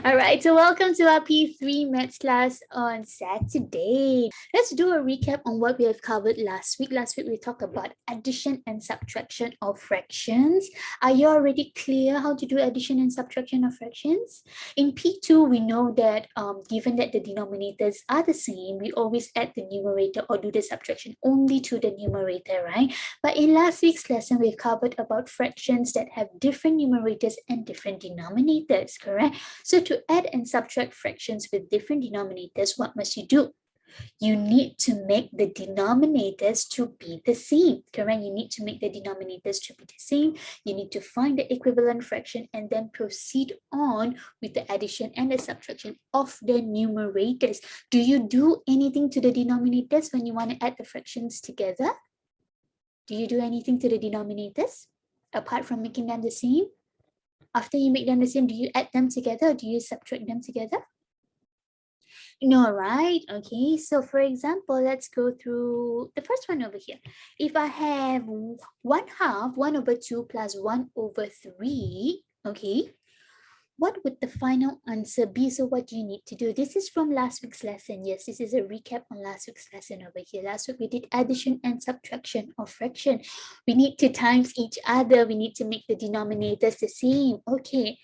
All right, so welcome to our P3 Maths class on Saturday. Let's do a recap on what we have covered last week. Last week, we talked about addition and subtraction of fractions. Are you already clear how to do addition and subtraction of fractions? In P2, we know that given that the denominators are the same, we always add the numerator or do the subtraction only to the numerator, right? But in last week's lesson, we've covered about fractions that have different numerators and different denominators, correct? So to add and subtract fractions with different denominators, what must you do? You need to make the denominators to be the same, correct? You need to make the denominators to be the same. You need to find the equivalent fraction and then proceed on with the addition and the subtraction of the numerators. Do you do anything to the denominators when you want to add the fractions together? Do you do anything to the denominators apart from making them the same? After you make them the same, do you add them together or do you subtract them together? No, right? Okay, so for example, let's go through the first one over here. If I have 1/2, 1/2 plus 1/3, okay, what would the final answer be? So what do you need to do? This is from last week's lesson. Yes, this is a recap on last week's lesson over here. Last week we did addition and subtraction of fraction. We need to times each other. We need to make the denominators the same. Okay,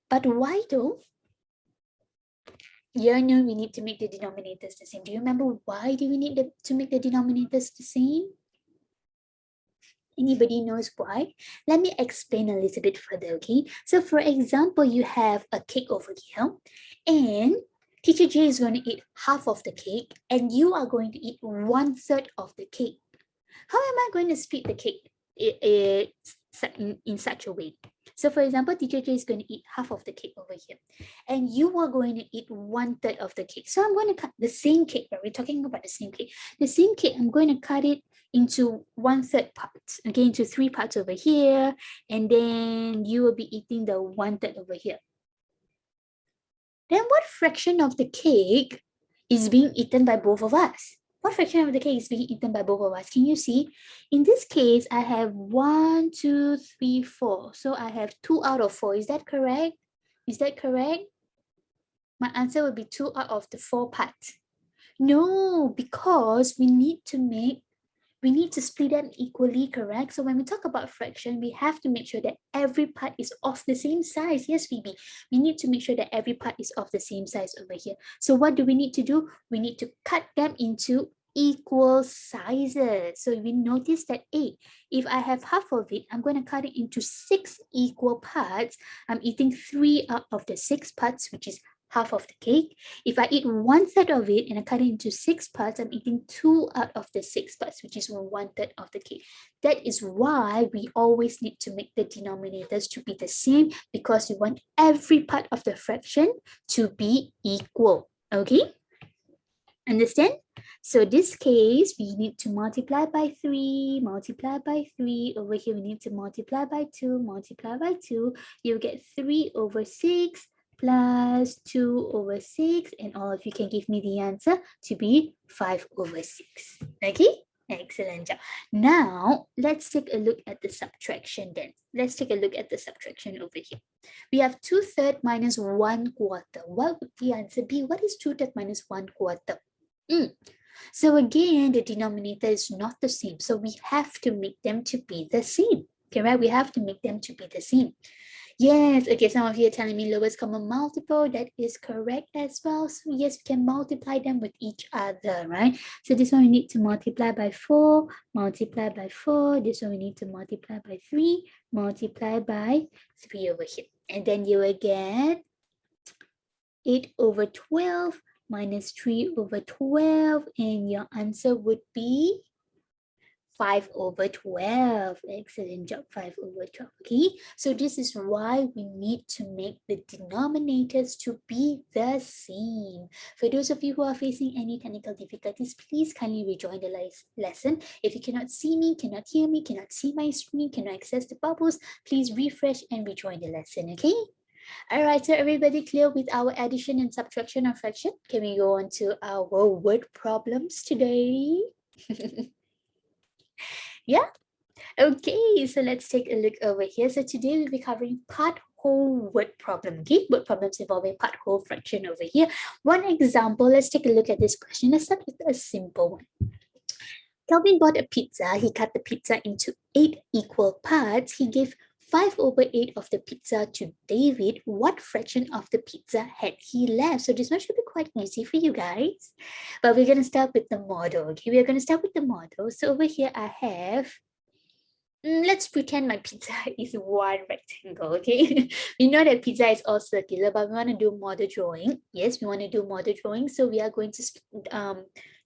but why though? Yeah, no, we need to make the denominators the same. Do you remember why do we need to make the denominators the same? Anybody knows why? Let me explain a little bit further, okay? So for example, you have a cake over here and Teacher J is going to eat half of the cake and you are going to eat 1/3 of the cake. How am I going to split the cake in such a way? So for example, Teacher J is going to eat half of the cake over here and you are going to eat 1/3 of the cake. So I'm going to cut the same cake, but we're talking about the same cake. The same cake, I'm going to cut it into 1/3 parts, okay, into 3 parts over here, and then you will be eating the 1/3 over here. Then what fraction of the cake is being eaten by both of us? What fraction of the cake is being eaten by both of us? Can you see? In this case, I have 1, 2, 3, 4. So I have 2 out of 4. Is that correct? Is that correct? My answer would be 2 out of the 4 parts. No, because we need to split them equally, correct? So when we talk about fraction, we have to make sure that every part is of the same size. Yes, Phoebe, we need to make sure that every part is of the same size over here. So what do we need to do? We need to cut them into equal sizes. So we notice that if I have half of it, I'm going to cut it into 6 equal parts. I'm eating 3 out of the 6 parts, which is half of the cake. If I eat 1/3 of it and I cut it into 6 parts, I'm eating 2 out of the 6 parts, which is 1/3 of the cake. That is why we always need to make the denominators to be the same, because we want every part of the fraction to be equal. Okay? Understand? So this case, we need to multiply by 3, multiply by 3. Over here, we need to multiply by 2, multiply by 2. You get 3/6 plus 2/6, and all of you can give me the answer to be 5/6. Okay, excellent job. Now let's take a look at the subtraction then. Let's take a look at the subtraction over here. We have 2/3 minus 1/4. What would the answer be? What is 2/3 minus 1/4? So again, the denominator is not the same, so we have to make them to be the same. Okay, right? We have to make them to be the same. Yes, okay, some of you are telling me lowest common multiple. That is correct as well. So yes, we can multiply them with each other, right? So this one we need to multiply by 4, multiply by 4. This one we need to multiply by 3, multiply by 3 over here. And then you will get 8/12 minus 3/12. And your answer would be 5/12. Excellent job, 5/12. Okay, so this is why we need to make the denominators to be the same. For those of you who are facing any technical difficulties, please kindly rejoin the lesson. If you cannot see me, cannot hear me, cannot see my screen, cannot access the bubbles, please refresh and rejoin the lesson. Okay. All right, so everybody clear with our addition and subtraction of fraction? Can we go on to our word problems today? Yeah, okay, so let's take a look over here. So today we'll be covering part whole word problem. Okay, word problems involving part, whole, fraction over here. One example, let's take a look at this question. Let's start with a simple one. Calvin bought a pizza. He cut the pizza into 8 equal parts. He gave 5/8 of the pizza to David. What fraction of the pizza had he left? So this one should be quite easy for you guys. But we're going to start with the model. Okay, we're going to start with the model. So over here I have, let's pretend my pizza is one rectangle, okay? We know that pizza is all circular, but we want to do model drawing. Yes, we want to do model drawing. So we are going to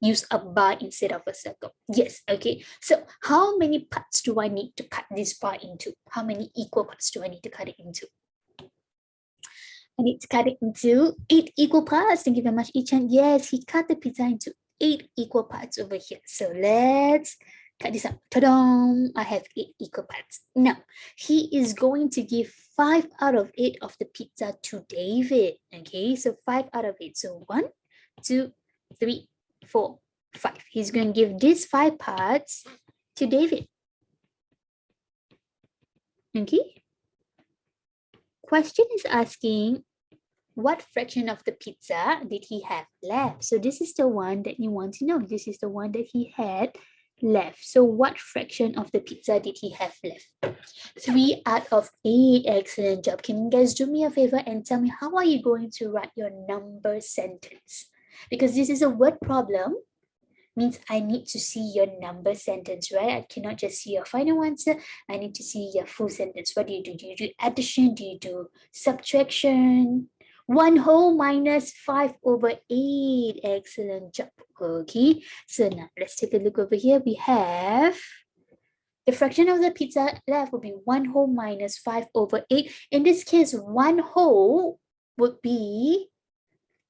use a bar instead of a circle. Yes, okay. So how many parts do I need to cut this bar into? How many equal parts do I need to cut it into? I need to cut it into 8 equal parts. Thank you very much, Ichan. Yes, he cut the pizza into 8 equal parts over here. So let's cut this up. Ta-da! I have 8 equal parts. Now, he is going to give 5 out of 8 of the pizza to David. Okay, so 5 out of 8. So 1, 2, 3, 4, 5. He's going to give these 5 parts to David. Okay. Question is asking, what fraction of the pizza did he have left? So this is the one that you want to know. This is the one that he had left. So what fraction of the pizza did he have left? 3 out of 8. Excellent job. Can you guys do me a favor and tell me, how are you going to write your number sentence? Because this is a word problem, means I need to see your number sentence, right? I cannot just see your final answer. I need to see your full sentence. What do you do? Do you do addition? Do you do subtraction? 1 whole minus 5/8. Excellent job. Okay, so now let's take a look over here. We have the fraction of the pizza left will be 1 whole minus 5/8. In this case, 1 whole would be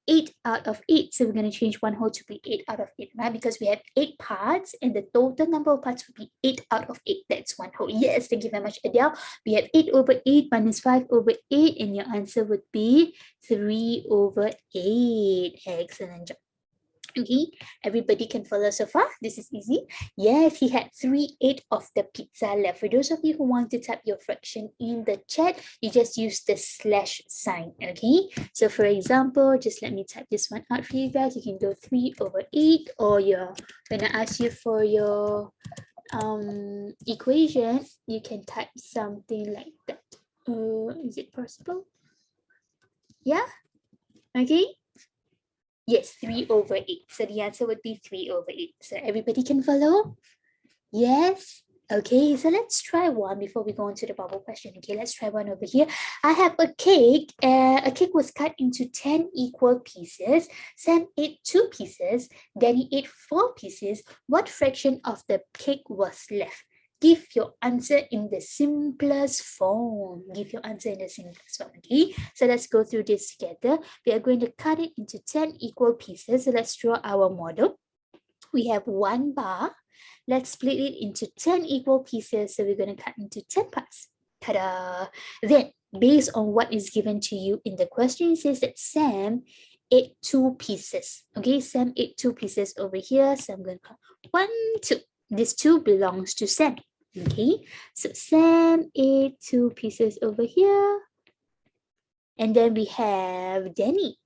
8 out of 8. So we're going to change 1 whole to be 8 out of 8, right? Because we have 8 parts and the total number of parts would be 8 out of 8. That's 1 whole. Yes, thank you very much, Adele. We have 8/8 minus 5/8, and your answer would be 3/8. Excellent job. Okay, everybody can follow so far. This is easy. Yes, he had 3/8 of the pizza left. For those of you who want to type your fraction in the chat, you just use the slash sign. Okay, so for example, just let me type this one out for you guys. You can go 3/8, or when I ask you for your equation, you can type something like that. Is it possible? Yeah. Okay. Yes, 3/8. So the answer would be 3/8. So everybody can follow? Yes? Okay, so let's try one before we go into the bubble question. Okay, let's try one over here. I have a cake. A cake was cut into 10 equal pieces. Sam ate 2 pieces. Danny ate 4 pieces. What fraction of the cake was left? Give your answer in the simplest form. Give your answer in the simplest form, okay? So let's go through this together. We are going to cut it into 10 equal pieces. So let's draw our model. We have 1 bar. Let's split it into 10 equal pieces. So we're going to cut into 10 parts. Ta-da! Then, based on what is given to you in the question, it says that Sam ate 2 pieces. Okay, Sam ate 2 pieces over here. So I'm going to count 1, 2. This 2 belongs to Sam. Okay, so Sam ate 2 pieces over here. And then we have Danny.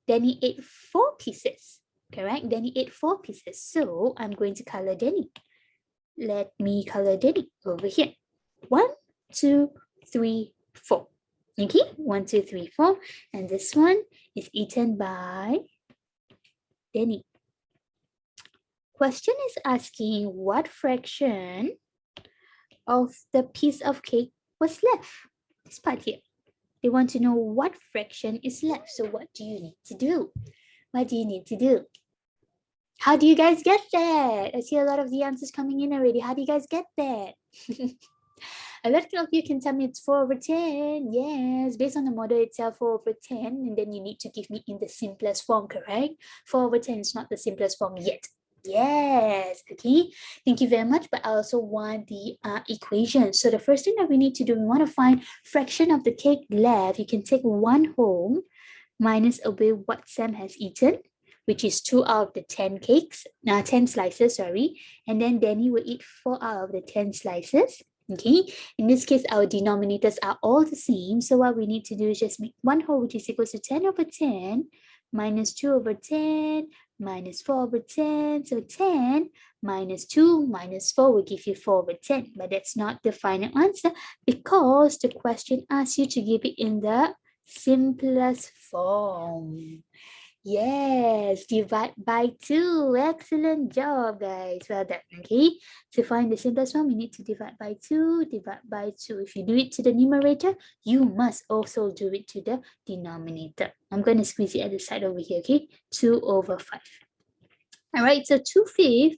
Danny ate 4 pieces. Correct? Danny ate 4 pieces. So I'm going to color Danny. Let me color Danny over here. 1, 2, 3, 4. Okay, 1, 2, 3, 4. And this one is eaten by Danny. Question is asking, what fraction of the piece of cake was left? This part here. They want to know what fraction is left. So what do you need to do? What do you need to do? How do you guys get that? I see a lot of the answers coming in already. How do you guys get that? A lot of you can tell me it's 4/10. Yes, based on the model itself, 4/10. And then you need to give me in the simplest form, correct? 4/10 is not the simplest form yet. Yes, okay. Thank you very much. But I also want the equation. So the first thing that we need to do, we want to find fraction of the cake left. You can take 1 whole minus away what Sam has eaten, which is 2 out of the 10 cakes, 10 slices, sorry. And then Danny will eat 4 out of the 10 slices. Okay, in this case, our denominators are all the same. So what we need to do is just make one whole, which is equals to 10 over 10 minus 2 over 10 minus 4 over 10. So 10 minus 2 minus 4 will give you 4 over 10. But that's not the final answer because the question asks you to give it in the simplest form. Yes, divide by 2. Excellent job, guys. Well done. Okay, to find the simplest form, you need to divide by 2, divide by 2. If you do it to the numerator, you must also do it to the denominator. I'm going to squeeze it at the side over here, okay? 2 over 5. All right, so 2/5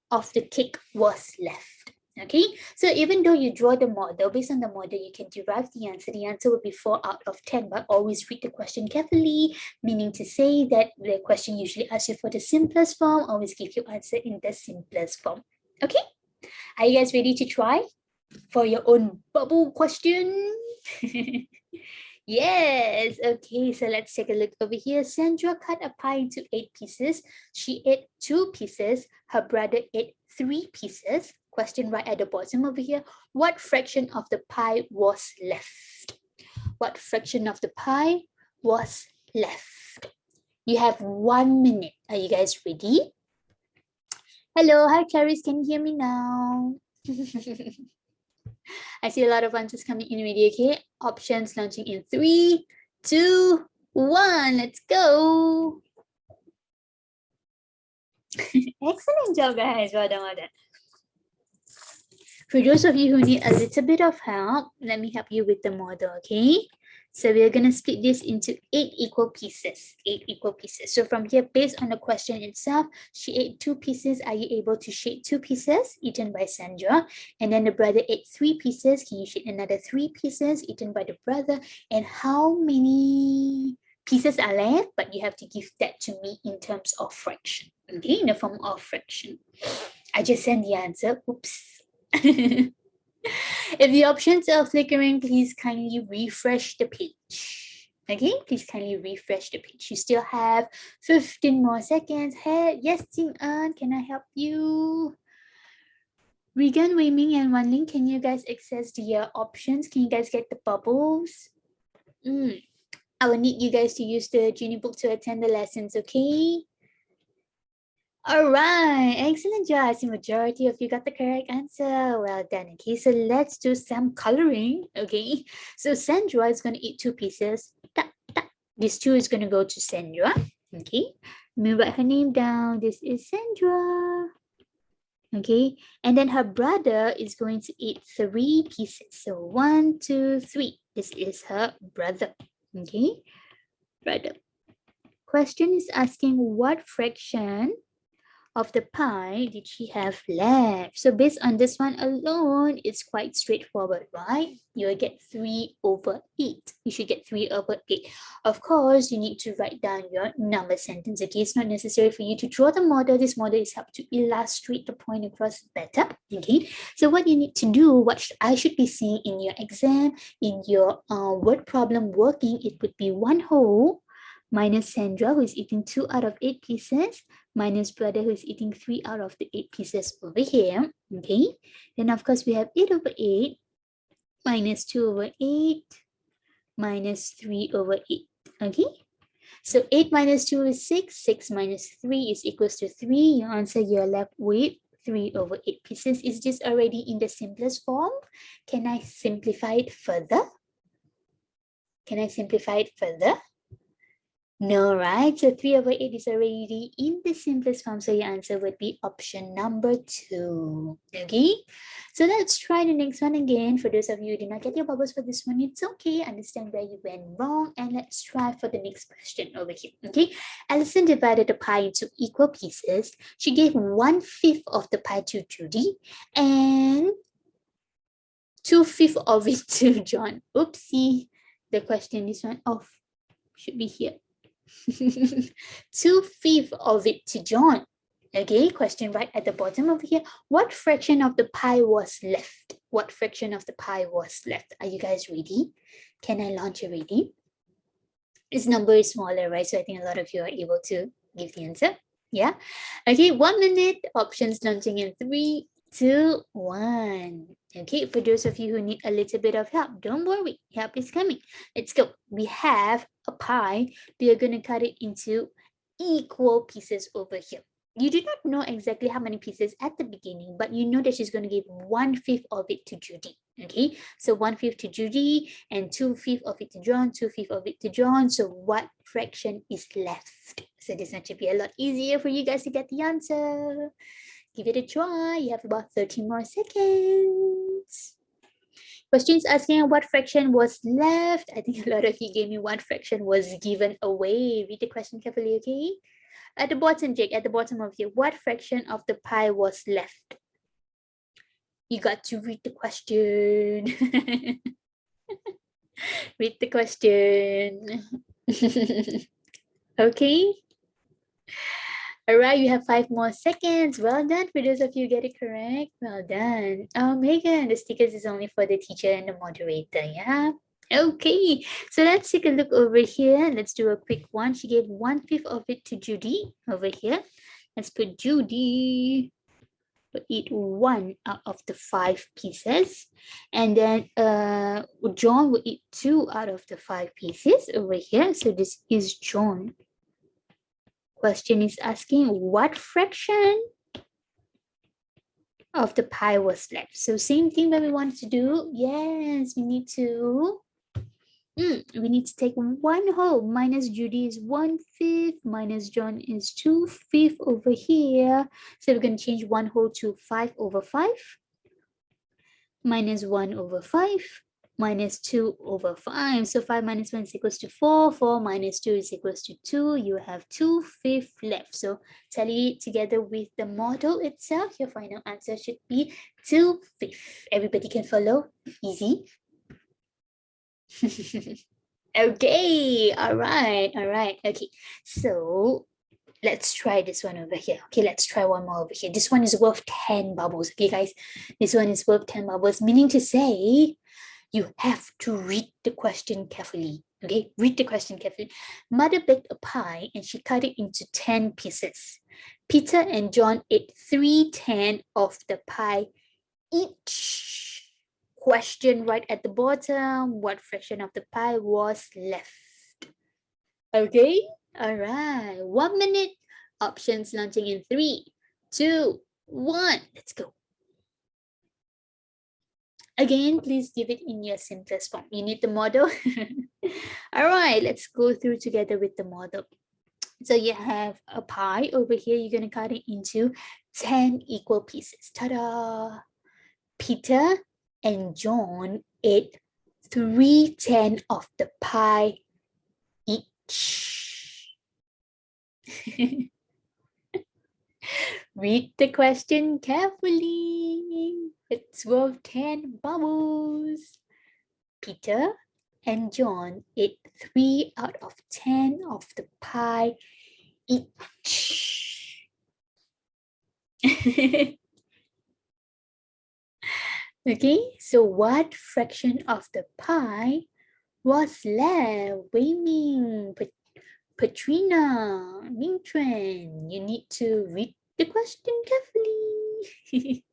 of the cake was left. Okay, so even though you draw the model, based on the model, you can derive the answer. The answer would be 4 out of 10, but always read the question carefully, meaning to say that the question usually asks you for the simplest form, always give you answer in the simplest form. Okay, are you guys ready to try for your own bubble question? Yes, okay, so let's take a look over here. Sandra cut a pie into 8 pieces. She ate 2 pieces. Her brother ate 3 pieces. Question right at the bottom over here. What fraction of the pie was left? What fraction of the pie was left? You have 1 minute. Are you guys ready? Hello, hi Clarice, can you hear me now? I see a lot of answers coming in already, okay? Options launching in 3, 2, 1. Let's go. Excellent job, guys. Well done, well done. For those of you who need a little bit of help, let me help you with the model, okay? So we're going to split this into 8 equal pieces. 8 equal pieces. So from here, based on the question itself, she ate 2 pieces. Are you able to shade 2 pieces eaten by Sandra? And then the brother ate 3 pieces. Can you shade another 3 pieces eaten by the brother? And how many pieces are left? But you have to give that to me in terms of fraction. Okay, in the form of fraction. I just sent the answer. Oops. If the options are flickering, please kindly refresh the page. Okay, please kindly refresh the page. You still have 15 more seconds. Hey, yes, Jing An, can I help you? Regan, Wei Ming, and Wan Ling, can you guys access the options? Can you guys get the bubbles? I will need you guys to use the Geniebook to attend the lessons, okay? All right, excellent job. I see majority of you got the correct answer. Well done. Okay, so let's do some coloring. Okay, so Sandra is going to eat 2 pieces. This 2 is going to go to Sandra. Okay, let me write her name down. This is Sandra. Okay, and then her brother is going to eat 3 pieces. So 1, 2, 3. This is her brother. Okay, brother. Question is asking what fraction of the pie did she have left? So based on this one alone, it's quite straightforward, right? You'll get 3 over 8. You should get 3 over 8. Of course, you need to write down your number sentence. Okay, it's not necessary for you to draw the model. This model is helped to illustrate the point across better. Okay, so what you need to do, what I should be seeing in your exam, in your word problem working, it would be 1 whole minus Sandra, who is eating 2 out of 8 pieces, minus brother, who is eating 3 out of the 8 pieces over here. Okay, then of course we have 8 over 8 minus 2 over 8 minus 3 over 8. Okay, so 8 minus 2 is 6. 6 minus 3 is equals to 3. Your answer, you're left with 3 over 8 pieces. Is this already in the simplest form? Can I simplify it further? Can I simplify it further? No, right? So 3 over 8 is already in the simplest form. So your answer would be option number 2. Okay, so let's try the next one again. For those of you who did not get your bubbles for this one, it's okay. Understand where you went wrong. And let's try for the next question over here. Okay, Alison divided the pie into equal pieces. She gave 1/5 of the pie to Judy and 2/5 of it to John. Oopsie. The question, this one off, should be here. 2/5 of it to John. Okay, question right at the bottom over here. What fraction of the pie was left? What fraction of the pie was left? Are you guys ready? Can I launch already? This number is smaller, right? So I think a lot of you are able to give the answer. Yeah. Okay, 1 minute. Options launching in 3, 2, 1. Okay, for those of you who need a little bit of help, don't worry, help is coming. Let's go. We have a pie. We are going to cut it into equal pieces over here. You do not know exactly how many pieces at the beginning, but you know that she's going to give 1/5 of it to Judy. Okay, so 1/5 to Judy and 2/5 of it to John, 2/5 of it to John. So what fraction is left? So this one should be a lot easier for you guys to get the answer. Give it a try. You have about 13 more seconds. Questions asking what fraction was left. I think a lot of you gave me what fraction was given away. Read the question carefully, okay? At the bottom, Jake, at the bottom of here, what fraction of the pie was left? You got to read the question. Read the question. Okay. All right, you have 5 more seconds. Well done for those of you get it correct. Well done. Megan, the stickers is only for the teacher and the moderator, yeah? Okay, so let's take a look over here. Let's do a quick one. She gave 1/5 of it to Judy over here. Let's put Judy. We'll eat 1 out of the 5 pieces. And then John will eat 2 out of the 5 pieces over here. So this is John. Question is asking what fraction of the pie was left. So same thing that we wanted to do. Yes, we need to take 1 whole minus Judy is 1/5 minus John is 2/5 over here. So we're going to change 1 whole to 5/5 minus 1/5 minus 2/5. So 5 minus 1 is equals to 4. 4 minus 2 is equals to 2. You have 2/5 left. So tally it together with the model itself. Your final answer should be 2/5. Everybody can follow? Easy. Okay, all right. Okay, so let's try this one over here. Okay, let's try one more over here. This one is worth 10 bubbles. Okay, guys, this one is worth 10 bubbles, meaning to say you have to read the question carefully. Okay, read the question carefully. Mother baked a pie and she cut it into 10 pieces. Peter and John ate 3/10 of the pie each. Question right at the bottom, what fraction of the pie was left? Okay, all right, 1 minute. Options launching in 3, 2, 1. Let's go. Again, please give it in your simplest form. You need the model. All right, let's go through together with the model. So you have a pie over here. You're going to cut it into 10 equal pieces. Ta-da! Peter and John ate 3/10 of the pie each. Read the question carefully. It's worth 10 bubbles. Peter and John ate 3 out of 10 of the pie each. Okay, so what fraction of the pie was left? Wei Ming, Patrina, Mingtren, you need to read the question carefully.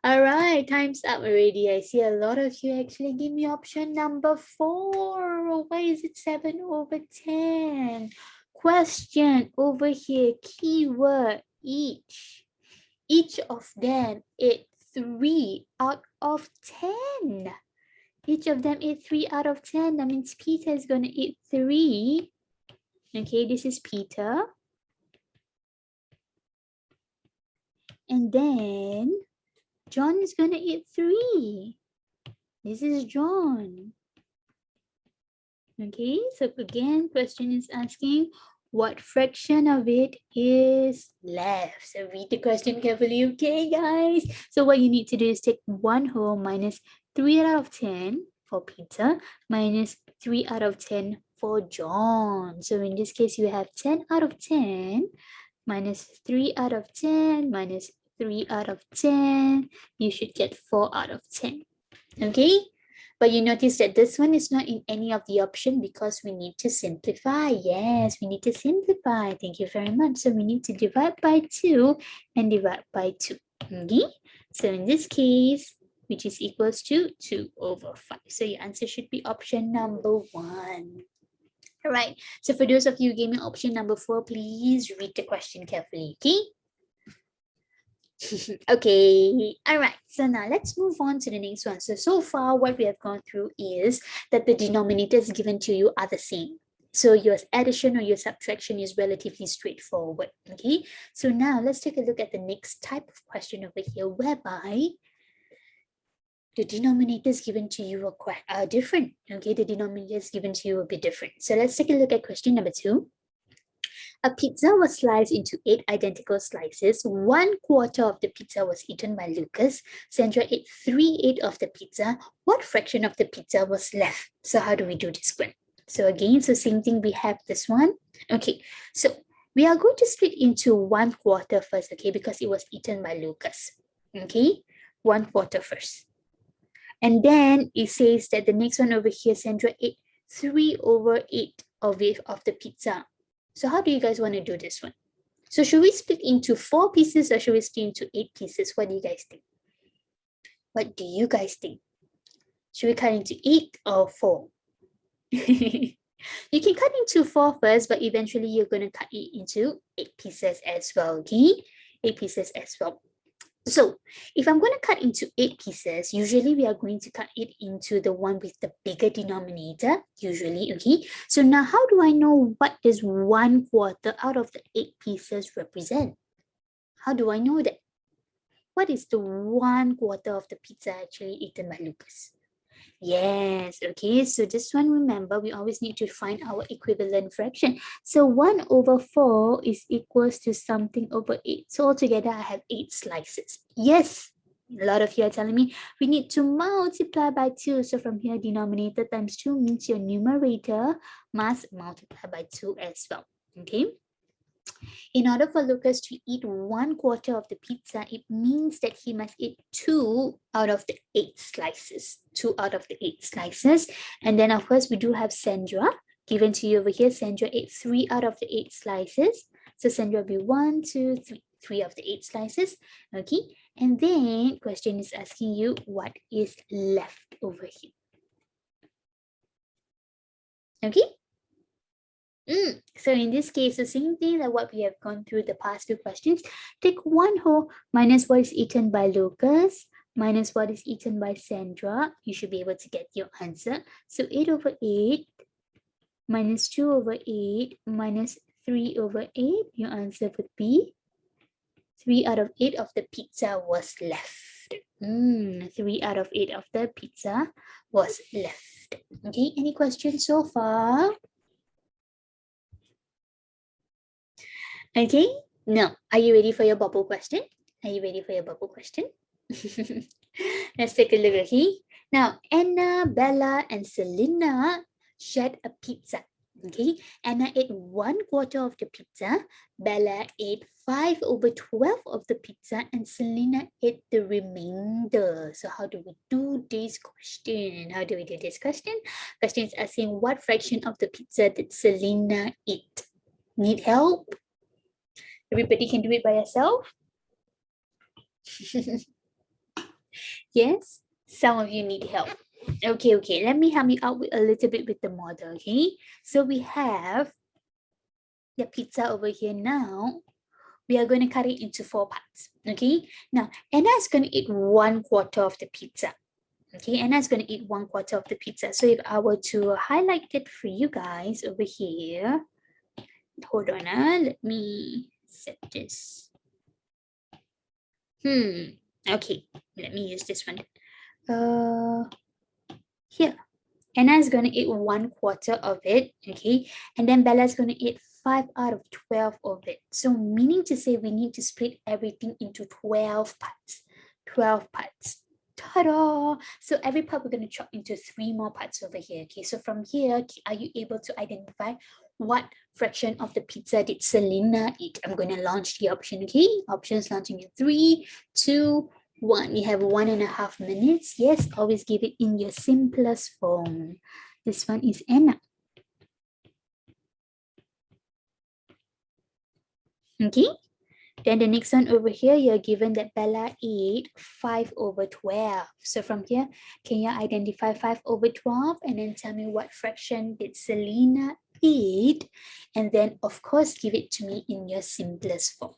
All right, time's up already. I see a lot of you actually give me option number 4. Why is it 7/10? Question over here, keyword each. Each of them ate 3 out of 10. Each of them ate 3 out of 10. That means Peter is going to eat 3. Okay, this is Peter. And then John is going to eat 3. This is John. Okay, so again, question is asking what fraction of it is left. So read the question carefully, okay, guys? So what you need to do is take 1 whole minus 3 out of 10 for Peter minus 3 out of 10 for John. So in this case, you have 10 out of 10 minus 3 out of 10 minus 3 out of 10. You should get 4 out of 10. Okay? But you notice that this one is not in any of the option because we need to simplify. Yes, we need to simplify. Thank you very much. So we need to divide by 2 and divide by 2. Okay? So in this case, which is equals to 2 over 5. So your answer should be option number 1. All right. So for those of you giving me option number 4, please read the question carefully, okay? Okay, all right, so now let's move on to the next one. So far what we have gone through is that the denominators given to you are the same. So your addition or your subtraction is relatively straightforward, okay? So now let's take a look at the next type of question over here, whereby the denominators given to you are different, okay? The denominators given to you will be different. So let's take a look at question number 2. A pizza was sliced into 8 identical slices. 1/4 of the pizza was eaten by Lucas. Sandra ate 3/8 of the pizza. What fraction of the pizza was left? So how do we do this one? So again, so same thing, we have this one. Okay, so we are going to split into 1/4 first, okay, because it was eaten by Lucas. Okay, 1/4 first. And then it says that the next one over here, Sandra ate 3/8 of the pizza. So how do you guys want to do this one? So should we split into 4 pieces or should we split into 8 pieces? What do you guys think? What do you guys think? Should we cut into 8 or 4? You can cut into 4 first, but eventually you're going to cut it into 8 pieces as well, okay? 8 pieces as well. So if I'm going to cut into 8 pieces, usually we are going to cut it into the one with the bigger denominator, usually, okay? So now how do I know what does 1/4 out of the 8 pieces represent? How do I know that? What is the 1/4 of the pizza actually eaten by Lucas? Yes, okay, so this one, remember, we always need to find our equivalent fraction. So 1/4 is equals to something over 8. So altogether, I have 8 slices. Yes, a lot of you are telling me we need to multiply by 2. So from here, denominator times 2 means your numerator must multiply by 2 as well, okay? In order for Lucas to eat 1/4 of the pizza, it means that he must eat 2 out of the 8 slices. 2 out of the 8 slices. And then, of course, we do have Sandra. Given to you over here, Sandra ate 3 out of the 8 slices. So Sandra will be 1, 2, 3. 3 of the 8 slices. Okay. And then, question is asking you what is left over here. Okay. So in this case, the same thing like what we have gone through the past few questions. Take 1 whole minus what is eaten by Lucas minus what is eaten by Sandra. You should be able to get your answer. So 8/8 minus 2/8 minus 3/8. Your answer would be 3 out of 8 of the pizza was left. 3 out of 8 of the pizza was left. Okay, any questions so far? Okay, now, are you ready for your bubble question? Are you ready for your bubble question? Let's take a look, okay? Now, Anna, Bella, and Selena shared a pizza, okay? Anna ate 1/4 of the pizza, Bella ate 5/12 of the pizza, and Selena ate the remainder. So how do we do this question? How do we do this question? Question is asking what fraction of the pizza did Selena eat? Need help? Everybody can do it by yourself? Yes, some of you need help. Okay, let me help you out with a little bit with the model, okay? So we have the pizza over here now. We are going to cut it into 4 parts, okay? Now, Anna is going to eat 1/4 of the pizza. Okay, Anna is going to eat 1/4 of the pizza. So if I were to highlight it for you guys over here, hold on, let me set this. Okay, let me use this one. Here, Anna is going to eat 1/4 of it, okay? And then Bella is going to eat 5 out of 12 of it. So meaning to say we need to split everything into 12 parts. 12 parts. Ta-da! So every part we're going to chop into 3 more parts over here, okay? So from here, are you able to identify what fraction of the pizza did Selena eat? I'm going to launch the option, okay? Options launching in 3, 2, 1. You have 1.5 minutes. Yes, always give it in your simplest form. This one is Anna. Okay, Then the next one over here, you're given that Bella ate 5/12. So from here, can you identify 5/12 and then tell me what fraction did Selena eat? And then of course, give it to me in your simplest form.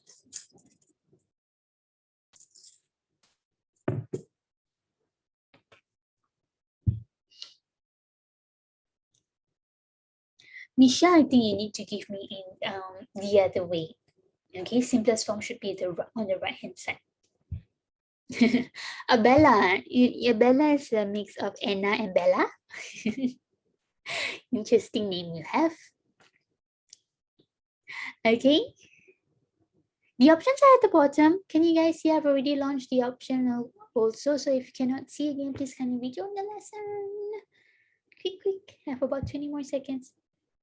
Misha, I think you need to give me in the other way. Okay, simplest form should be on the right hand side. Bella, Bella is a mix of Anna and Bella. Interesting name you have. Okay. The options are at the bottom. Can you guys see I've already launched the option also? So if you cannot see again, please kindly rejoin the lesson. Quick. I have about 20 more seconds.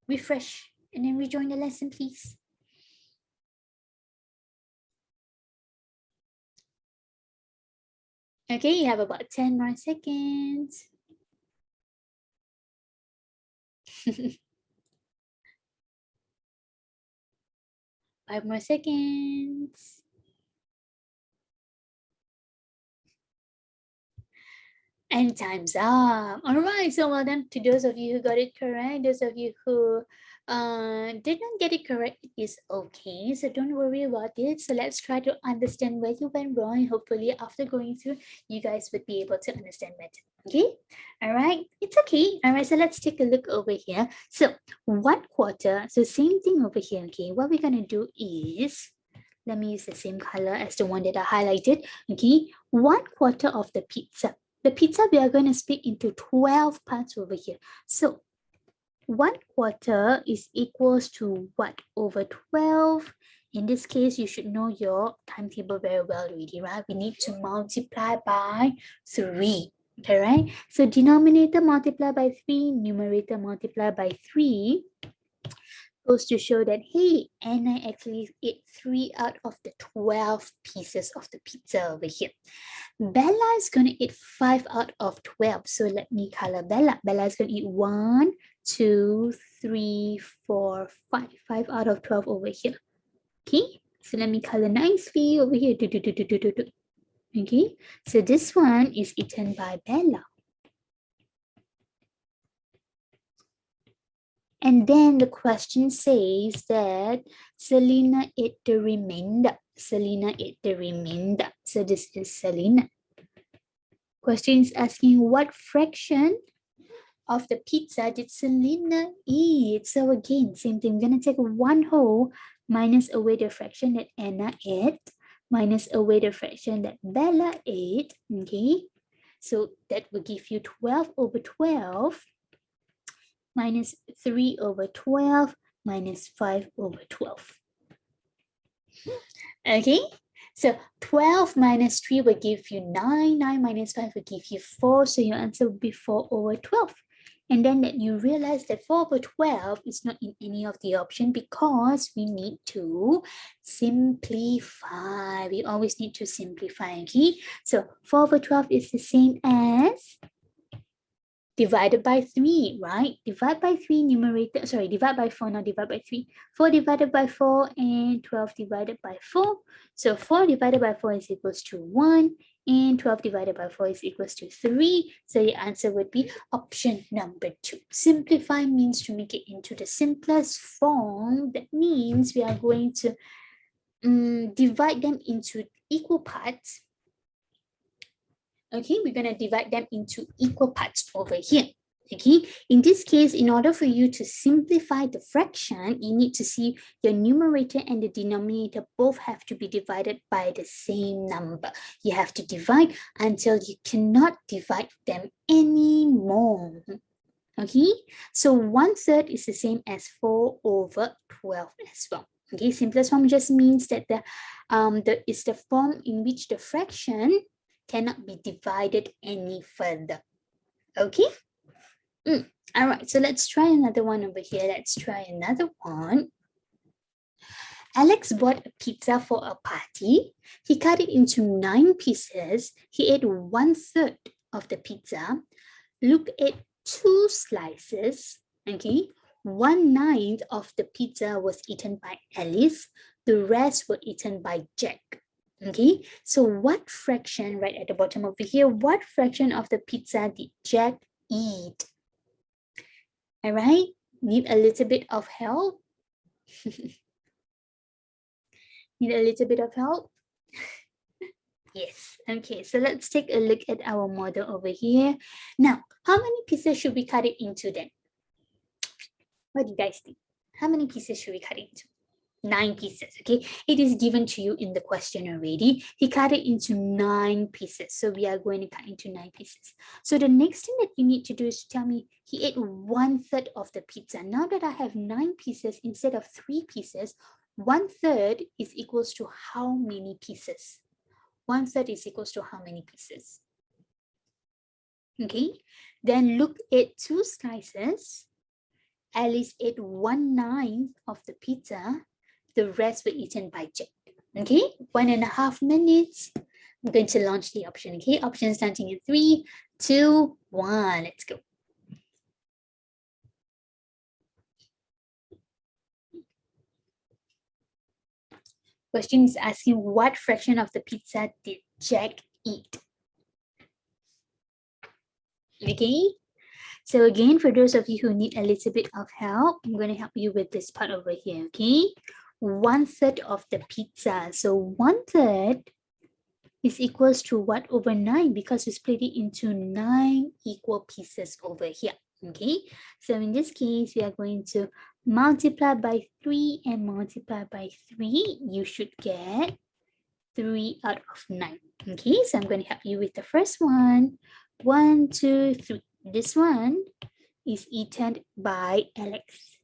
Refresh and then rejoin the lesson, please. Okay, you have about 10 more seconds. 5 more seconds. And time's up. All right, so well done to those of you who got it correct. Those of you who did not get it correct, it is okay. So don't worry about it. So let's try to understand where you went wrong. Hopefully after going through, you guys would be able to understand better. Okay, all right, it's okay. All right, so let's take a look over here. So 1/4, so same thing over here. Okay, what we're gonna do is, let me use the same color as the one that I highlighted. Okay, 1/4 of the pizza. The pizza we are going to split into 12 parts over here. So 1/4 is equals to what over 12? In this case, you should know your timetable very well already, right? We need to multiply by 3. Okay, right? So denominator multiply by 3, numerator multiply by 3 goes to show that, hey, Anna actually ate 3 out of the 12 pieces of the pizza over here. Bella is going to eat 5 out of 12. So let me color Bella. Bella is going to eat 1, 2, 3, 4, 5. 5 out of 12 over here. Okay, so let me color nicely over here. Okay, so this one is eaten by Bella. And then the question says that Selena ate the remainder. Selena ate the remainder. So this is Selena. Question is asking what fraction of the pizza did Selena eat? So again, same thing. I'm going to take 1 whole minus away the fraction that Anna ate, minus away the fraction that Bella ate. Okay, so that will give you 12/12 minus 3/12 minus 5/12. Okay, so 12 minus 3 will give you 9. 9 minus 5 will give you 4. So your answer will be 4/12. And then that you realize that 4/12 is not in any of the option because we need to simplify. We always need to simplify. Okay, so 4/12 is the same as divided by 3, right? Divide by 3 numerator, sorry, divide by 4, not divide by 3. 4 divided by 4 and 12 divided by 4. So 4 divided by 4 is equals to 1 and 12 divided by 4 is equals to 3. So the answer would be option number 2. Simplify means to make it into the simplest form. That means we are going to divide them into equal parts. Okay, we're going to divide them into equal parts over here. Okay, in this case, in order for you to simplify the fraction, you need to see your numerator and the denominator both have to be divided by the same number. You have to divide until you cannot divide them anymore. Okay, so 1/3 is the same as 4/12 as well. Okay, simplest form just means that is the form in which the fraction cannot be divided any further. Okay. All right, so let's try another one over here. Let's try another one. Alex bought a pizza for a party. He cut it into 9 pieces. He ate 1/3 of the pizza. Luke ate 2 slices. Okay, 1/9 of the pizza was eaten by Alice. The rest were eaten by Jack. Okay, so what fraction, right at the bottom over here, what fraction of the pizza did Jack eat? All right, need a little bit of help? Need a little bit of help? Yes, okay, so let's take a look at our model over here. Now, how many pieces should we cut it into then? What do you guys think? How many pieces should we cut it into? 9 pieces, okay? It is given to you in the question already. He cut it into 9 pieces. So we are going to cut into 9 pieces. So the next thing that you need to do is to tell me he ate 1/3 of the pizza. Now that I have 9 pieces instead of 3 pieces, 1/3 is equals to how many pieces? 1/3 is equals to how many pieces? Okay, then look at 2 slices. Alice ate 1/9 of the pizza. The rest were eaten by Jack. Okay, 1.5 minutes. I'm going to launch the option. Okay, option starting in 3, 2, 1. Let's go. Question is asking what fraction of the pizza did Jack eat? Okay, so again, for those of you who need a little bit of help, I'm going to help you with this part over here. Okay, 1/3 of the pizza. So 1/3 is equals to what over 9 because we split it into 9 equal pieces over here. Okay, so in this case, we are going to multiply by 3 and multiply by 3. You should get 3 out of 9. Okay, so I'm going to help you with the first one. 1, 2, 3. This one is eaten by Alex.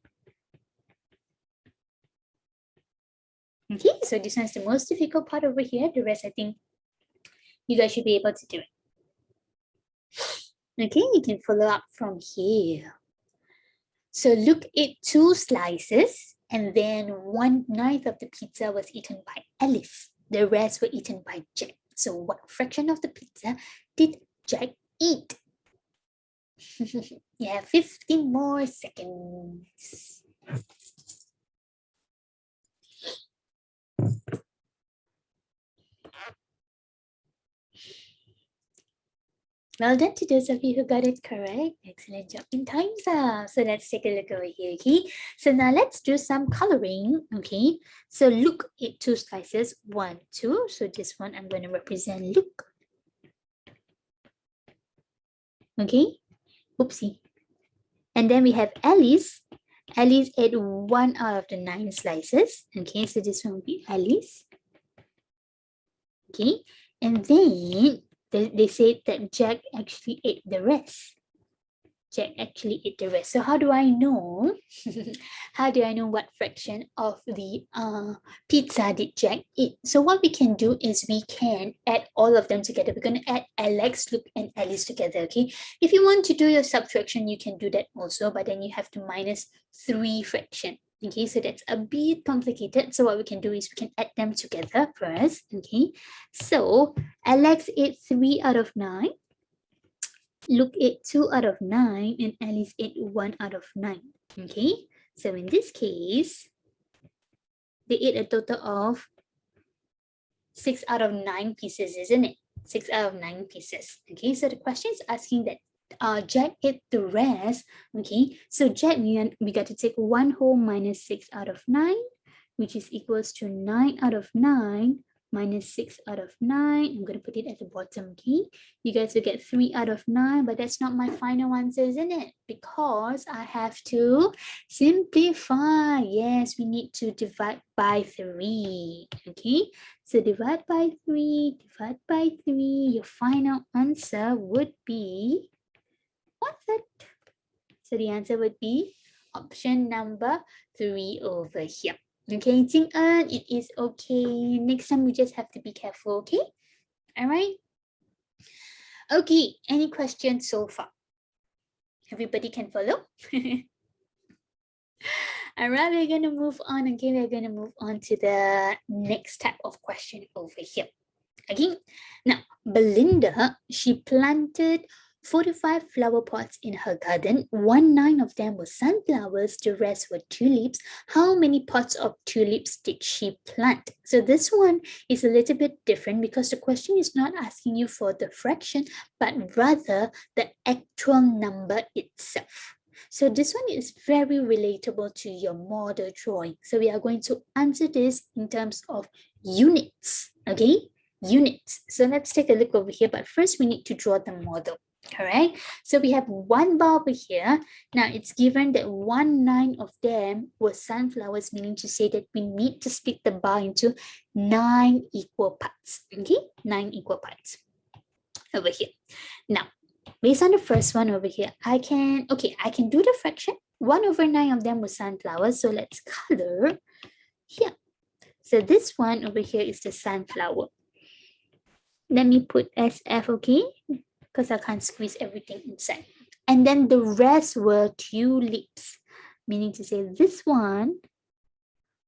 Okay, so this one's the most difficult part over here. The rest, I think, you guys should be able to do it. Okay, you can follow up from here. So look at 2 slices and then 1/9 of the pizza was eaten by Alice. The rest were eaten by Jack. So what fraction of the pizza did Jack eat? You have 15 more seconds. Well done to those of you who got it correct. Excellent job in time's up. So let's take a look over here, okay? So now let's do some coloring, okay? So look at 2 slices, 1, 2. So this one I'm going to represent Luke. Okay? Oopsie. And then we have Alice. Alice ate 1 out of the 9 slices. Okay, so this one will be Alice. Okay, and then they said that Jack actually ate the rest. Jack actually ate the rest. So how do I know? How do I know what fraction of the pizza did Jack eat? So what we can do is we can add all of them together. We're going to add Alex, Luke, and Alice together, okay? If you want to do your subtraction, you can do that also, but then you have to minus 3 fraction. Okay, so that's a bit complicated. So what we can do is we can add them together first, okay? So Alex ate 3 out of 9. Luke ate 2 out of 9 and Alice ate 1 out of 9. Okay, so in this case, they ate a total of 6 out of 9 pieces, isn't it? 6 out of 9 pieces. Okay, so the question is asking that Jack ate the rest. Okay, so Jack, we got to take 1 whole minus 6 out of 9, which is equals to 9 out of 9 minus 6 out of 9. I'm going to put it at the bottom, okay? You guys will get 3 out of 9, but that's not my final answer, isn't it? Because I have to simplify. Yes, we need to divide by 3, okay? So divide by 3, divide by 3. Your final answer would be 1/3. So the answer would be option number 3 over here. Okay, Jing En, it is okay. Next time we just have to be careful, okay? All right. Okay, any questions so far? Everybody can follow? All right, we're going to move on. Okay, we're going to move on to the next type of question over here. Okay, now Belinda, she planted 45 flower pots in her garden. 19 of them were sunflowers, the rest were tulips. How many pots of tulips did she plant? So this one is a little bit different because the question is not asking you for the fraction, but rather the actual number itself. So this one is very relatable to your model drawing. So we are going to answer this in terms of units, okay? Units. So let's take a look over here, but first we need to draw the model. All right, so we have one bar over here. Now it's given that 19 of them were sunflowers, meaning to say that we need to split the bar into 9 equal parts. Okay, 9 equal parts over here. Now, based on the first one over here, I can do the fraction. 1/9 of them were sunflowers, so let's color here. So this one over here is the sunflower. Let me put SF, okay? Because I can't squeeze everything inside. And then the rest were tulips, meaning to say this one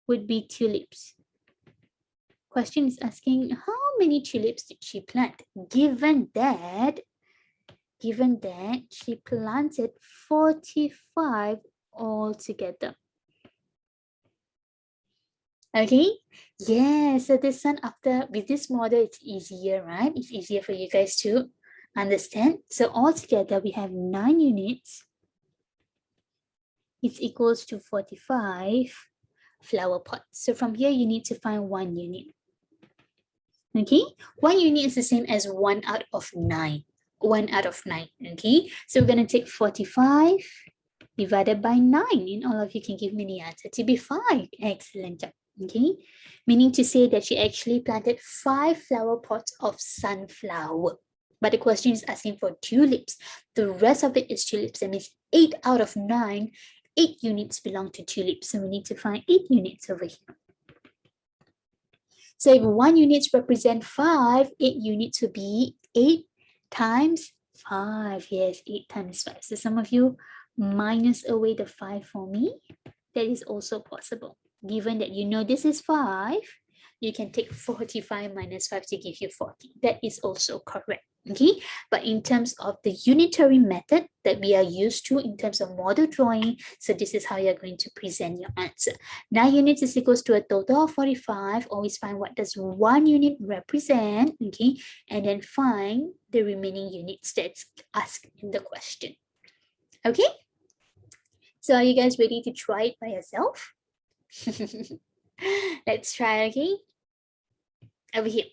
would be tulips. Question is asking how many tulips did she plant? Given that she planted 45 altogether. Okay, yeah, so this one with this model, it's easier, right? It's easier for you guys to understand. So altogether we have 9 units. It's equals to 45 flower pots. So from here you need to find 1 unit. Okay, 1 unit is the same as 1 out of 9. 1 out of 9. Okay, so we're going to take 45 divided by 9, and all of you can give me the answer to be 5. Excellent job. Okay, meaning to say that she actually planted 5 flower pots of sunflower. But the question is asking for tulips. The rest of it is tulips. That means 8 out of 9, 8 units belong to tulips. So we need to find 8 units over here. So if 1 unit represent 5, 8 units would be 8 times 5. Yes, 8 times 5. So some of you minus away the 5 for me. That is also possible. Given that you know this is 5, you can take 45 minus 5 to give you 40. That is also correct. Okay, but in terms of the unitary method that we are used to in terms of model drawing, so this is how you're going to present your answer. 9 units is equals to a total of 45. Always find what does 1 unit represent, okay, and then find the remaining units that's asked in the question. Okay, so are you guys ready to try it by yourself? Let's try, okay? Over here.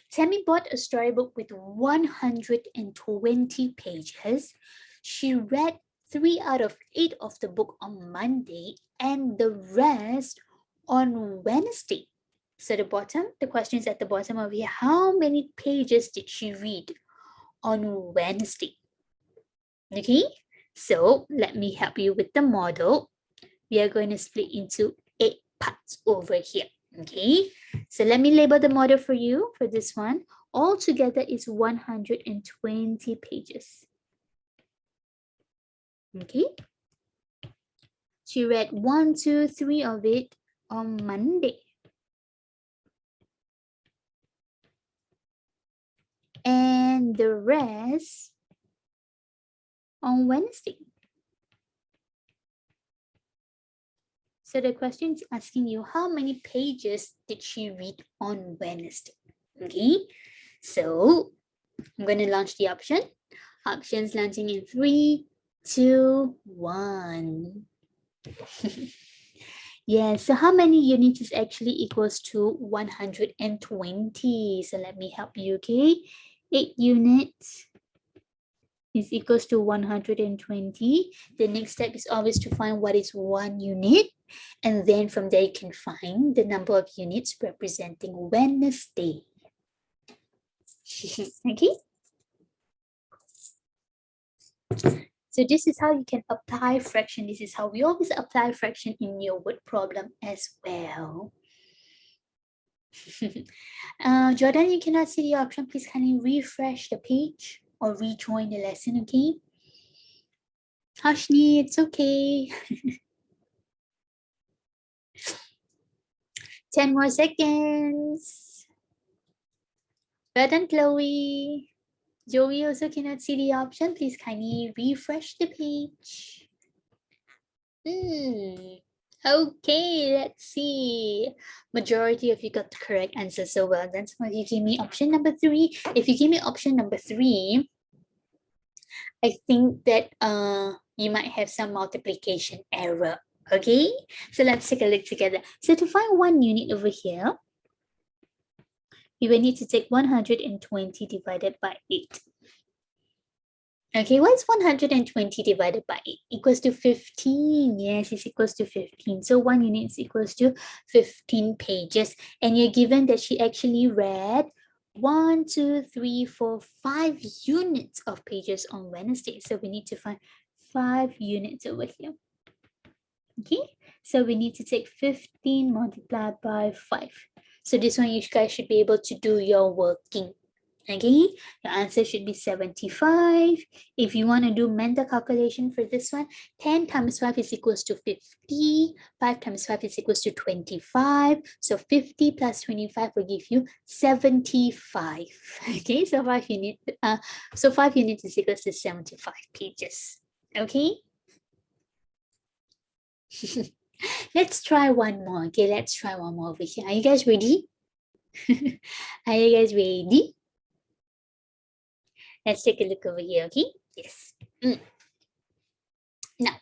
Tammy bought a storybook with 120 pages. She read 3 out of 8 of the book on Monday and the rest on Wednesday. So the question is at the bottom over here. How many pages did she read on Wednesday? Okay, so let me help you with the model. We are going to split into 8 parts over here. Okay, so let me label the model for you for this one. All together is 120 pages. Okay, she read 1, 2, 3 of it on Monday. And the rest on Wednesday. So the question is asking you how many pages did she read on Wednesday? Okay, so I'm going to launch the option. Options launching in 3, 2, 1. Yeah, so how many units is actually equals to 120? So let me help you, okay? 8 units is equals to 120. The next step is always to find what is 1 unit. And then from there, you can find the number of units representing Wednesday. Okay. So this is how you can apply fraction. This is how we always apply fraction in your word problem as well. Jordan, you cannot see the option. Please kindly refresh the page or rejoin the lesson, okay? Hashni, it's okay. 10 more seconds. Well done, Chloe. Joey also cannot see the option. Please kindly refresh the page. Okay, let's see. Majority of you got the correct answer, so well done. Some of you gave me option number 3. If you give me option number 3, I think that you might have some multiplication error. Okay, so let's take a look together. So to find one unit over here, we will need to take 120 divided by 8. Okay, what's 120 divided by 8? Equals to 15. Yes, it's equals to 15. So 1 unit is equals to 15 pages. And you're given that she actually read 1, 2, 3, 4, 5 units of pages on Wednesday. So we need to find 5 units over here. Okay, so we need to take 15 multiplied by 5. So this one you guys should be able to do your working. Okay, your answer should be 75. If you want to do mental calculation for this one, 10 times 5 is equals to 50. 5 times 5 is equals to 25. So 50 plus 25 will give you 75. Okay, so 5 units is equals to 75 pages. Okay. Let's try one more. Okay, let's try one more over here. Are you guys ready? Are you guys ready? Let's take a look over here, okay? Yes. Now,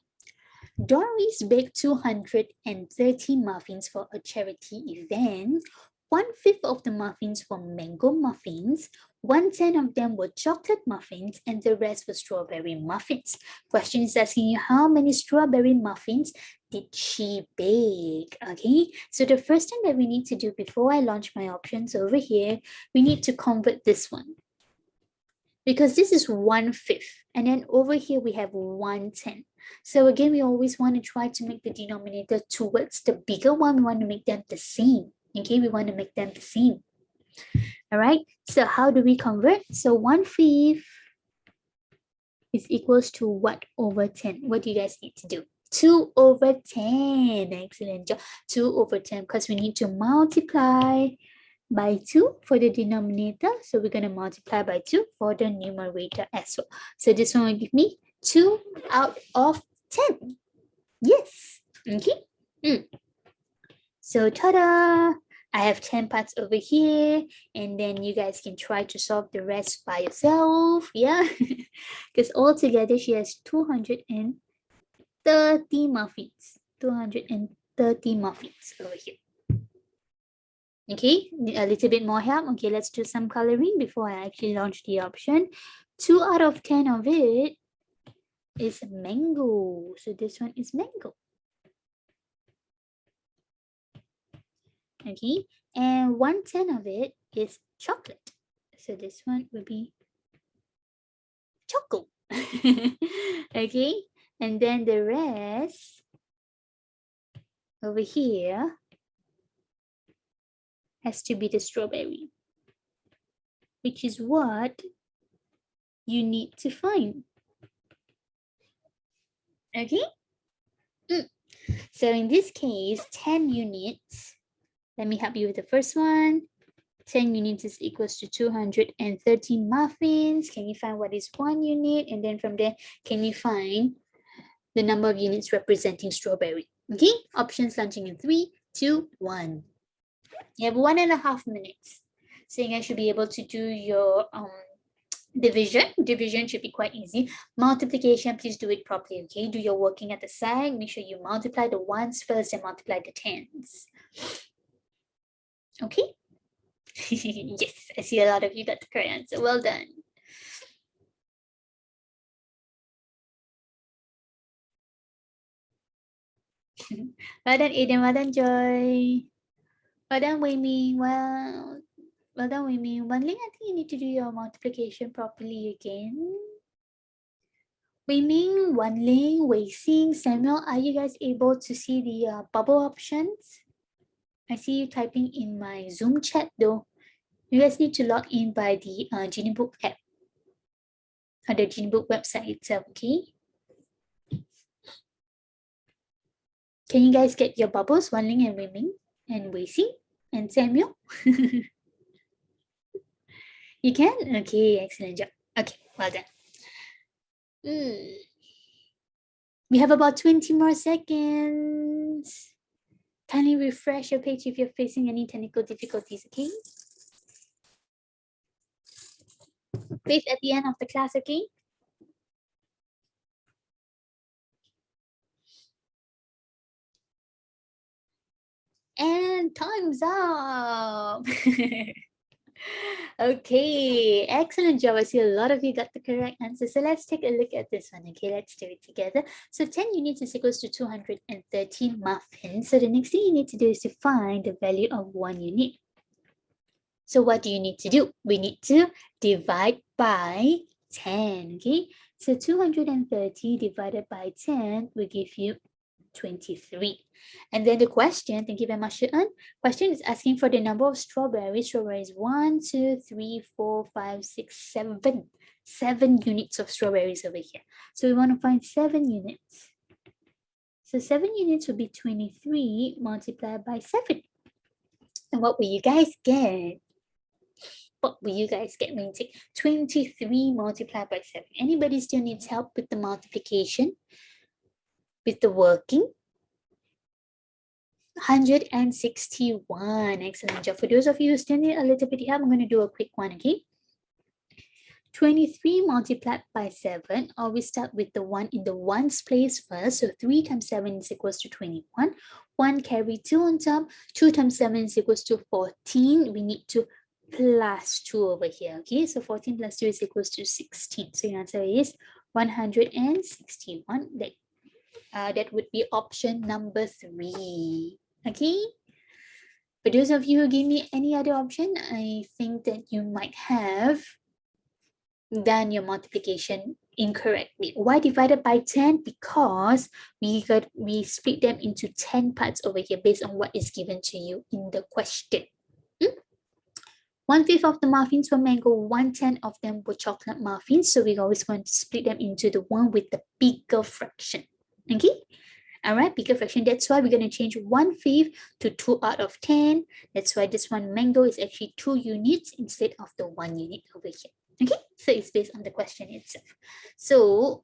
Doris baked 230 muffins for a charity event. 1/5 of the muffins were mango muffins, 1/10 of them were chocolate muffins, and the rest were strawberry muffins. Question is asking you how many strawberry muffins did she bake? Okay, so the first thing that we need to do before I launch my options over here, we need to convert this one. Because this is 1/5, and then over here we have 1/10. So again, we always want to try to make the denominator towards the bigger one. We want to make them the same. Okay, we want to make them the same. All right, so how do we convert? So 1/5 is equals to what over 10? What do you guys need to do? 2 over 10. Excellent job. 2 over 10, because we need to multiply by 2 for the denominator. So we're going to multiply by 2 for the numerator as well. So this one will give me 2 out of 10. Yes. Okay. So ta-da! I have 10 parts over here. And then you guys can try to solve the rest by yourself. Yeah. Because altogether she has 230 muffins. 230 muffins over here. Okay, a little bit more help. Okay, let's do some coloring before I actually launch the option. 2 out of 10 of it is mango. So this one is mango. Okay, and 1/10 of it is chocolate. So this one will be chocolate. Okay, and then the rest over here has to be the strawberry, which is what you need to find. Okay. So in this case, 10 units. Let me help you with the first one. 10 units is equals to 230 muffins. Can you find what is 1 unit? And then from there, can you find the number of units representing strawberry? Okay, options launching in 3, 2, 1. You have 1.5 minutes. So you guys should be able to do your division. Division should be quite easy. Multiplication, please do it properly, okay? Do your working at the side. Make sure you multiply the ones first and multiply the tens. Okay? Yes, I see a lot of you got the correct answer. Well done. Well done, Aiden. Well done, Joy. Well done, Wei Ming. Well done, Wei Ming. Wan Ling, I think you need to do your multiplication properly again. Wei Ming, Wan Ling, Wei Xing, Samuel, are you guys able to see the bubble options? I see you typing in my Zoom chat though. You guys need to log in by the Geniebook app or the Geniebook website itself, okay? Can you guys get your bubbles, Wan Ling and Wei Ming and Wei Xing and Samuel? You can? Okay, excellent job. Okay, well done. We have about 20 more seconds. Kindly refresh your page if you're facing any technical difficulties, okay? Please at the end of the class, okay? And time's up. Okay, excellent job. I see a lot of you got the correct answer. So let's take a look at this one. Okay, let's do it together. So 10 units is equals to 213 muffins. So the next thing you need to do is to find the value of 1 unit. So what do you need to do? We need to divide by 10. Okay, so 230 divided by 10 will give you 23. And then the question, thank you very much, Shuan. Question is asking for the number of strawberries. Strawberries 1, 2, 3, 4, 5, 6, 7. 7 units of strawberries over here. So we want to find 7 units. So 7 units will be 23 multiplied by 7. And what will you guys get? What will you guys get when you take 23 multiplied by 7? Anybody still needs help with the multiplication? With the working? 161. Excellent job. For those of you who still need a little bit of help, I'm going to do a quick one, okay? 23 multiplied by 7, or we start with the 1 in the ones place first. So 3 times 7 is equals to 21. 1 carry 2 on top. 2 times 7 is equals to 14. We need to plus 2 over here, okay? So 14 plus 2 is equals to 16. So your answer is 161. That would be option number 3. Okay. For those of you who give me any other option, I think that you might have done your multiplication incorrectly. Why divided by 10? Because we split them into 10 parts over here based on what is given to you in the question. 1/5 of the muffins were mango, 1/10 of them were chocolate muffins. So we're always going to split them into the one with the bigger fraction. Okay. All right, bigger fraction. That's why we're going to change 1/5 to 2 out of 10. That's why this one mango is actually 2 units instead of the 1 unit over here. Okay, so it's based on the question itself. So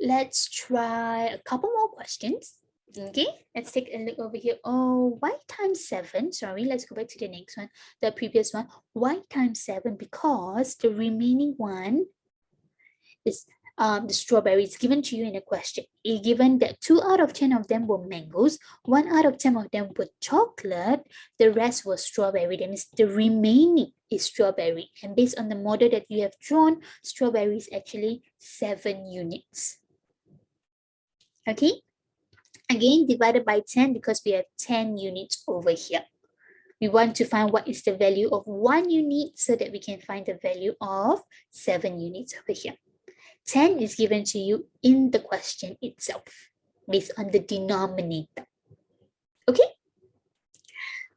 let's try a couple more questions. Okay, let's take a look over here. Oh, why times 7? Sorry, let's go back to the next one, the previous one. Why times 7? Because the remaining one is the strawberries given to you in a question. Given that 2 out of 10 of them were mangoes, 1 out of 10 of them were chocolate, the rest was strawberry. That means the remaining is strawberry. And based on the model that you have drawn, strawberry is actually 7 units. Okay? Again, divided by 10 because we have 10 units over here. We want to find what is the value of 1 unit so that we can find the value of 7 units over here. 10 is given to you in the question itself based on the denominator. Okay?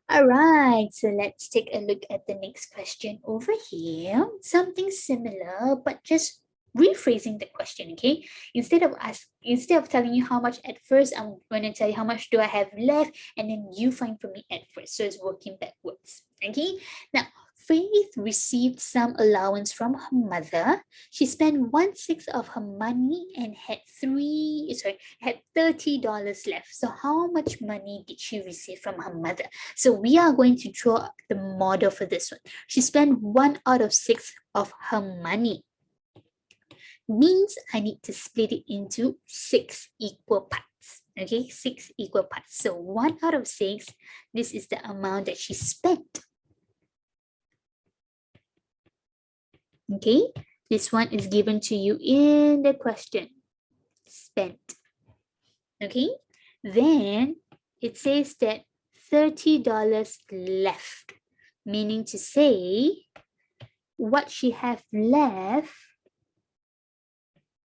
All right, so let's take a look at the next question over here. Something similar, but just rephrasing the question, okay? Instead of telling you how much at first, I'm going to tell you how much do I have left, and then you find for me at first. So it's working backwards, okay? Now, Faith received some allowance from her mother. She spent 1/6 of her money and had $30 left. So how much money did she receive from her mother? So we are going to draw the model for this one. She spent 1 out of 6 of her money. Means I need to split it into 6 equal parts. Okay, 6 equal parts. So 1 out of 6, this is the amount that she spent. Okay, this one is given to you in the question. Spent. Okay, then it says that $30 left, meaning to say what she have left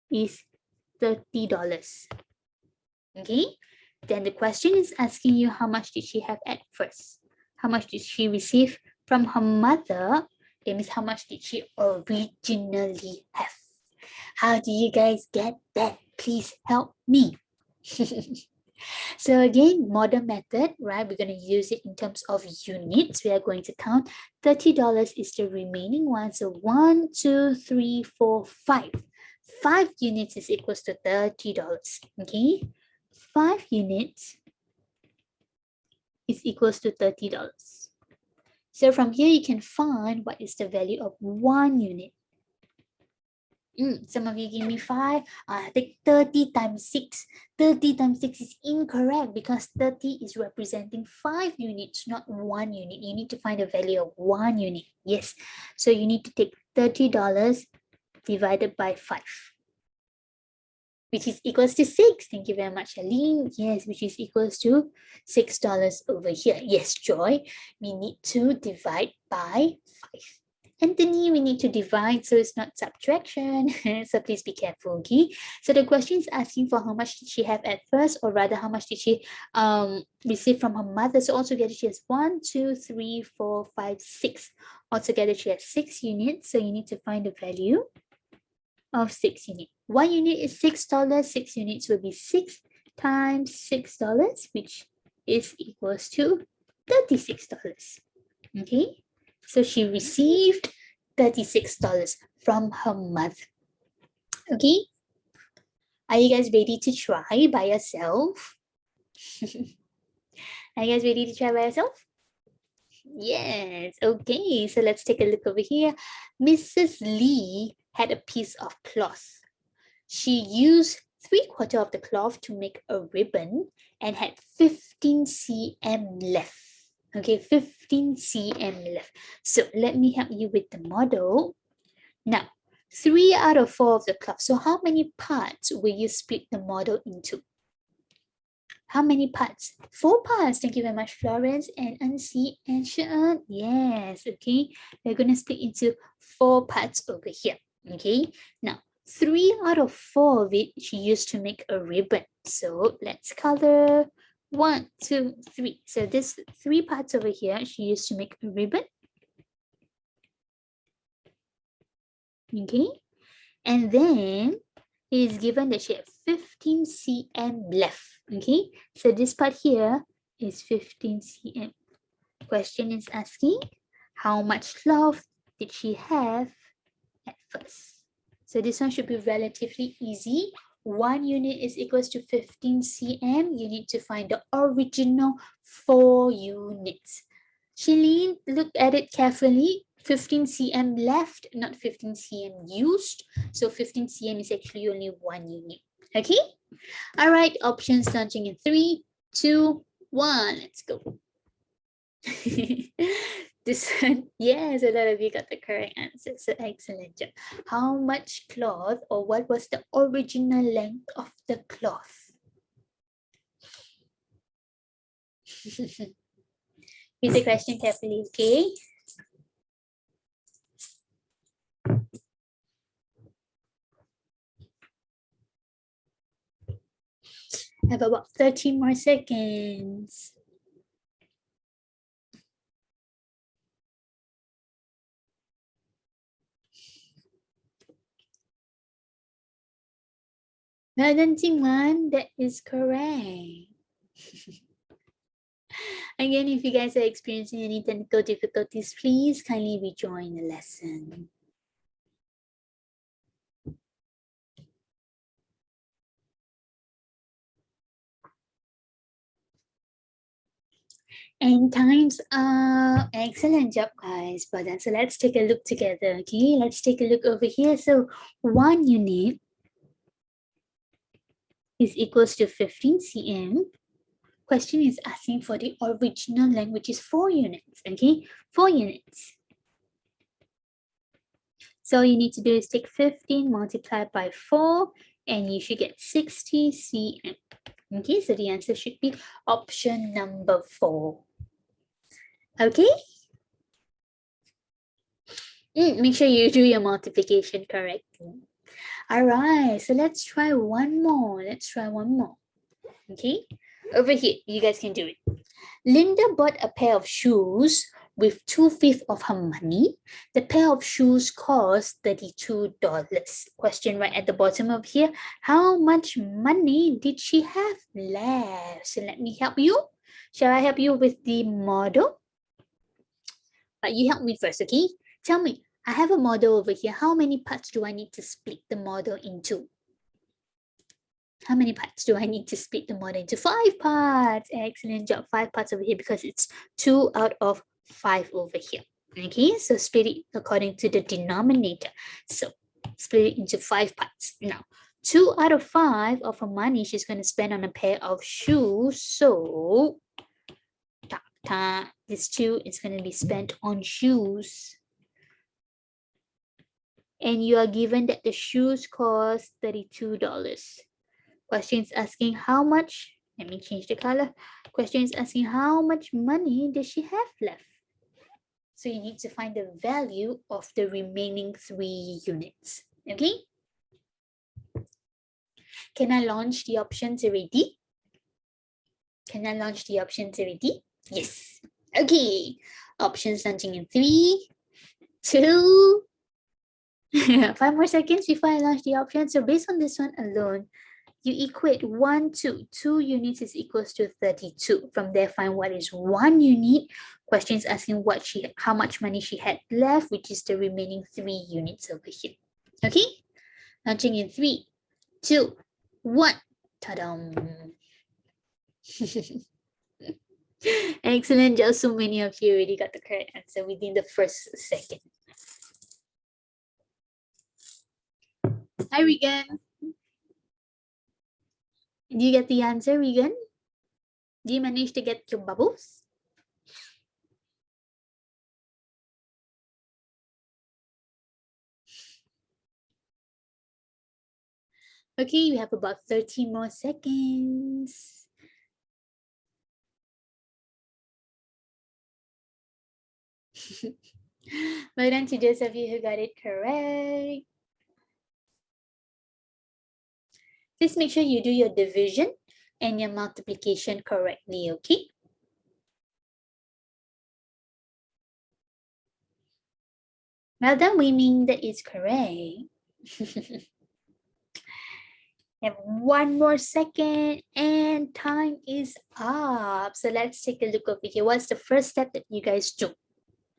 is $30. Okay, then the question is asking you how much did she have at first? How much did she receive from her mother? That means how much did she originally have? How do you guys get that? Please help me. So again, modern method, right? We're going to use it in terms of units. We are going to count $30 is the remaining one. So 1, 2, 3, 4, 5. 5 units is equals to $30. Okay, 5 units is equals to $30. So from here, you can find what is the value of 1 unit. Some of you give me 5. Take 30 times 6. 30 times 6 is incorrect because 30 is representing 5 units, not 1 unit. You need to find the value of 1 unit. Yes. So you need to take $30 divided by 5, which is equals to 6. Thank you very much, Aline. Yes, which is equals to $6 over here. Yes, Joy, we need to divide by 5. Anthony, we need to divide, so it's not subtraction. So please be careful, okay? So the question is asking for how much did she have at first, or rather how much did she receive from her mother. So altogether she has 1, 2, 3, 4, 5, 6. Altogether she has 6 units. So you need to find the value of 6 units. 1 unit is $6. 6 units will be 6 times $6, which is equals to $36. Okay? So she received $36 from her mother. Okay? Are you guys ready to try by yourself? Are you guys ready to try by yourself? Yes. Okay. So let's take a look over here. Mrs. Lee had a piece of cloth. She used 3/4 of the cloth to make a ribbon and had 15 cm left. Okay, 15 cm left. So let me help you with the model. Now, 3 out of 4 of the cloth. So how many parts will you split the model into? How many parts? 4 parts. Thank you very much, Florence and Ansi and Sean. Yes, okay. We're going to split into 4 parts over here. Okay, now 3 out of 4 of it she used to make a ribbon. So let's color 1, 2, 3. So this 3 parts over here she used to make a ribbon. Okay, and then it is given that she had 15 cm left. Okay, so this part here is 15 cm. Question is asking how much cloth did she have at first? So this one should be relatively easy. 1 unit is equals to 15 cm. You need to find the original 4 units. Shalene, look at it carefully. 15 cm left, not 15 cm used. So 15 cm is actually only 1 unit. Okay? All right, options launching in 3, 2, 1. Let's go. This one, yes, a lot of you got the correct answer. So excellent job. How much cloth, or what was the original length of the cloth? Read the question carefully, okay? I have about 13 more seconds. Well done, Jingwan. That is correct. Again, if you guys are experiencing any technical difficulties, please kindly rejoin the lesson. And time's up. Excellent job, guys. But then, so let's take a look together. Okay, let's take a look over here. So 1 unit is equals to 15 cm. Question is asking for the original length, which is 4 units. Okay, 4 units. So you need to do is take 15 multiplied by 4, and you should get 60 cm. Okay, so the answer should be option number 4. Okay. Make sure you do your multiplication correctly. All right, so let's try one more. Okay, over here, you guys can do it. Linda bought a pair of shoes with 2/5 of her money. The pair of shoes cost $32. Question right at the bottom of here. How much money did she have left? So let me help you. Shall I help you with the model? But you help me first, okay? Tell me, I have a model over here. How many parts do I need to split the model into? How many parts do I need to split the model into? 5 parts. Excellent job. 5 parts over here because it's 2 out of 5 over here. Okay, so split it according to the denominator. So split it into 5 parts. Now, 2 out of 5 of her money she's going to spend on a pair of shoes. So this 2 is going to be spent on shoes. And you are given that the shoes cost $32. Question is asking how much, let me change the color. Question is asking how much money does she have left? So you need to find the value of the remaining 3 units, okay? Can I launch the options already? Can I launch the options already? Yes. Okay. Options launching in 3, 2, 5 more seconds before I launch the option. So based on this one alone, you equate 1 to 2 units is equals to 32. From there, find what is 1 unit. Questions asking how much money she had left, which is the remaining 3 units over here. Okay? Launching in 3, 2, 1. Ta-dam! Excellent job. So many of you already got the correct answer within the first second. Hi, Regan. Did you get the answer, Regan? Did you manage to get your bubbles? Okay, we have about 30 more seconds. Well done to those of you who got it correct. Please make sure you do your division and your multiplication correctly, okay? Well done, Wei-Ming, that is correct. Have 1 more second and time is up. So let's take a look over here. What's the first step that you guys do?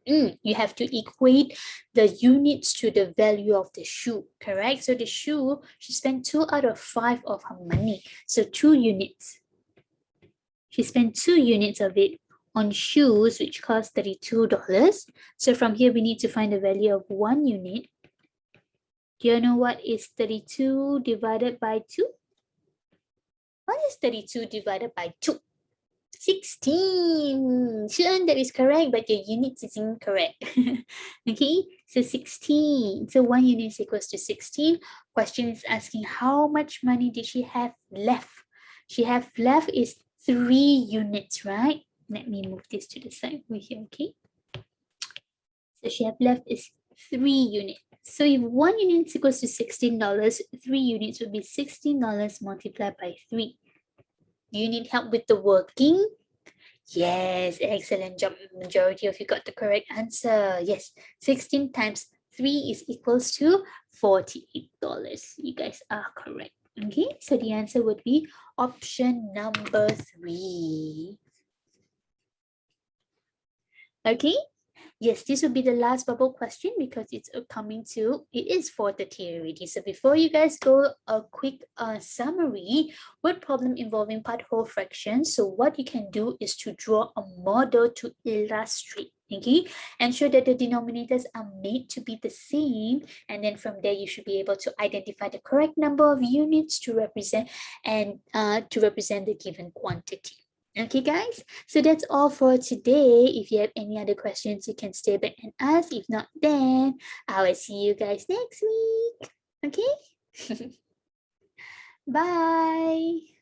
You have to equate the units to the value of the shoe, correct? So the shoe, she spent 2 out of 5 of her money. So 2 units. She spent 2 units of it on shoes, which cost $32. So from here, we need to find the value of 1 unit. Do you know what is 32 divided by 2? What is 32 divided by 2? 16. Shuan, that is correct, but your units is incorrect. Okay, so 16. So 1 unit is equals to 16. Question is asking how much money did she have left? She have left is 3 units, right? Let me move this to the side over here, okay? So she have left is 3 units. So if 1 unit is equals to $16, 3 units would be $16 multiplied by 3. Do you need help with the working? Yes, excellent job. Majority of you got the correct answer. Yes, 16 times 3 is equals to $48. You guys are correct. Okay, so the answer would be option number 3. Okay. Yes, this will be the last bubble question because it's coming to, it is 4:30 already. So before you guys go, a quick summary, word problem involving part whole fractions. So what you can do is to draw a model to illustrate, okay? Ensure that the denominators are made to be the same. And then from there, you should be able to identify the correct number of units to represent and to represent the given quantity. Okay, guys, so that's all for today. If you have any other questions, you can stay back and ask. If not, then I will see you guys next week. Okay? Bye.